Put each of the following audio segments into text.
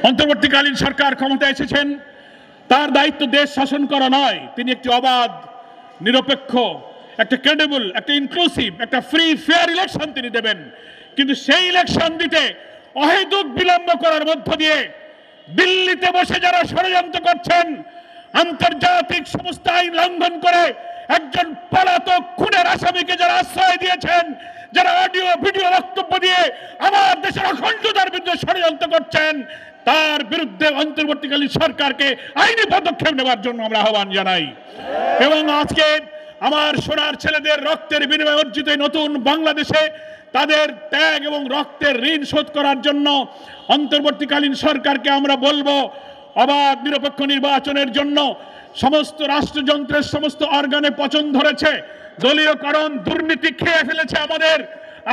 অন্তর্বর্তীকালীন সরকার ক্ষমতায় এসেছেন, তার দায়িত্ব দেশ শাসন করা নয়। তিনি একটি অবাধ, নিরপেক্ষ, একটা ক্রেডিবল, একটা ইনক্লুসিভ, একটা ফ্রি ফেয়ার ইলেকশন তিনি দেবেন। কিন্তু সেই ইলেকশন দিতে অহেতুক বিলম্ব করার মধ্য দিয়ে দিল্লিতে বসে যারা ষড়যন্ত্র করছেন, আন্তর্জাতিক সমস্ত আইন লঙ্ঘন করে একজন পলাতক খুনের আসামিকে যারা আশ্রয় দিয়েছেন, যারা অডিও ভিডিও বক্তব্য দিয়ে আমার দেশের অখণ্ডতার বিরুদ্ধে ষড়যন্ত্র করছেন, তার বিরুদ্ধে অন্তর্বর্তীকালীন সরকারকে আইনি পদক্ষেপ নেওয়ার জন্য আমরা আহ্বান জানাই। এবং আজকে আমার সোনার ছেলেদের রক্তের বিনিময়ে অর্জিত নতুন বাংলাদেশে তাদের ত্যাগ এবং রক্তের ঋণ শোধ করার জন্য অন্তর্বর্তীকালীন সরকারকে আমরা বলবো, অবাধ নিরপেক্ষ নির্বাচনের জন্য সমস্ত রাষ্ট্রযন্ত্রের সমস্ত অর্গানে পচন ধরেছে, দলীয়করণ, দুর্নীতি খেয়ে ফেলেছে আমাদের।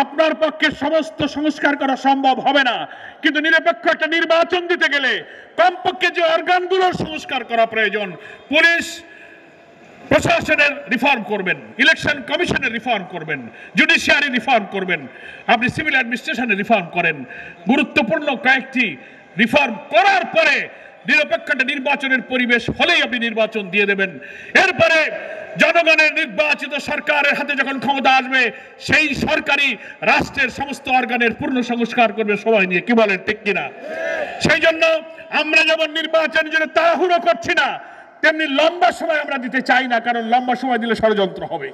আপনার পক্ষে সমস্ত সংস্কার করা সম্ভব হবে না, কিন্তু নিরপেক্ষ একটা নির্বাচন দিতে গেলে কমপক্ষে যে অর্গানগুলোর সংস্কার করা প্রয়োজন, পুলিশ প্রশাসনের রিফর্ম করবেন, ইলেকশন কমিশনের রিফর্ম করবেন, জুডিশিয়ারি রিফর্ম করবেন, আপনি সিভিল অ্যাডমিনিস্ট্রেশনের রিফর্ম করেন। গুরুত্বপূর্ণ কয়েকটি রিফর্ম করার পরে নিরপেক্ষ একটা নির্বাচনের পরিবেশ হলেই আপনি নির্বাচন দিয়ে দেবেন। এরপরে জনগণের নির্বাচিত সরকারের হাতে যখন ক্ষমতা আসবে, সেই সরকারই রাষ্ট্রের সমস্ত অর্গানের পূর্ণ সংস্কার করবে সবাই নিয়ে। কি বলেন, ঠিক কিনা? সেই জন্য আমরা যেমন নির্বাচনের জন্য তাড়াহুড়ো করছি না, তেমনি লম্বা সময় আমরা দিতে চাই না, কারণ লম্বা সময় দিলে ষড়যন্ত্র হবে।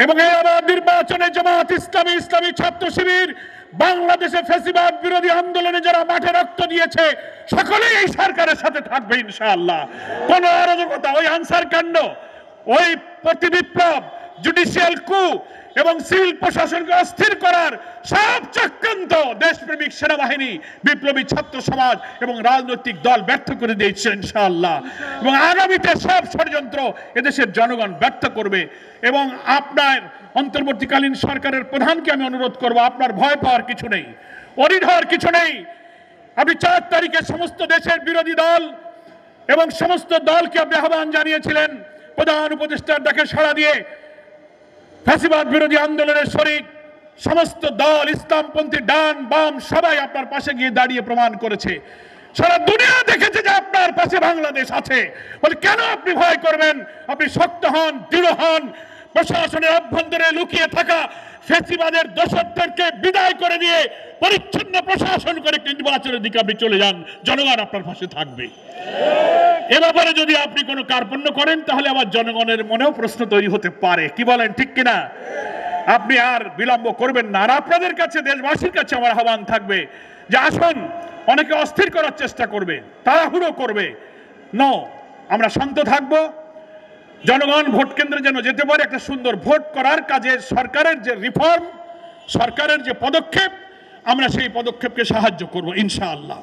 এবং এই আবার নির্বাচনে জামাত ইসলামী, ইসলামী ছাত্র শিবির, বাংলাদেশে ফ্যাসিবাদ বিরোধী আন্দোলনে যারা মাঠে রক্ত দিয়েছে, সকলেই এই সরকারের সাথে থাকবে ইনশাআল্লাহ। কোন অরাজকতা, ওই আনসার কাণ্ড, ওই প্রতিবিপ্লব, জুডিশিয়াল কু এবং সিভিল প্রশাসনকে অস্থির করার সব চক্রান্ত দেশপ্রেমিক সেনাবাহিনী, বিপ্লবী ছাত্র সমাজ এবং রাজনৈতিক দল ব্যর্থ করে দিয়েছে ইনশাআল্লাহ। এবং আগামীতে সব ষড়যন্ত্র এদেশের জনগণ ব্যর্থ করবে। এবং আপনার অন্তর্বর্তীকালীন সরকারের প্রধানকে আমি অনুরোধ করব, আপনার ভয় পাওয়ার কিছু নেই, অরিড হওয়ার কিছু নেই। আপনি 4 তারিখে সমস্ত দেশের বিরোধী দল এবং সমস্ত দলকে আপনি আহ্বান জানিয়েছিলেন, প্রধান উপদেষ্টার ডাকে সাড়া দিয়ে ফ্যাসিবাদ বিরোধী আন্দোলনের শরিক সমস্ত দল, ইসলামপন্থী, ডান বাম সবাই আপনার পাশে গিয়ে দাঁড়িয়ে প্রমাণ করেছে। সারা দুনিয়া দেখেছে যে আপনার পাশে বাংলাদেশ আছে। বলে কেন আপনি ভয় করবেন? আপনি শক্ত হন, দৃঢ় হন। প্রশাসনের অভ্যন্তরে লুকিয়ে থাকা ফ্যাসিবাদের দোষরদেরকে বিদায় করে দিয়ে পরিচ্ছন্ন প্রশাসন করে নির্বাচনের দিকে আপনি চলে যান, জনগণ আপনার পাশে থাকবে। এ ব্যাপারে যদি আপনি কোনো কার্পণ্য করেন, তাহলে আবার জনগণের মনেও প্রশ্ন তৈরি হতে পারে। কি বলেন, ঠিক কিনা? আপনি আর বিলম্ব করবেন না। আর আপনাদের কাছে, দেশবাসীর কাছে আমার আহ্বান থাকবে যে আসুন, অনেকে অস্থির করার চেষ্টা করবে, তাড়াহুড়ো করবে, আমরা শান্ত থাকবো। জনগণ ভোট কেন্দ্রে যেন যেতে পারে, একটা সুন্দর ভোট করার কাজে সরকারের যে রিফর্ম, সরকারের যে পদক্ষেপ, আমরা সেই পদক্ষেপকে সাহায্য করব ইনশাআল্লাহ।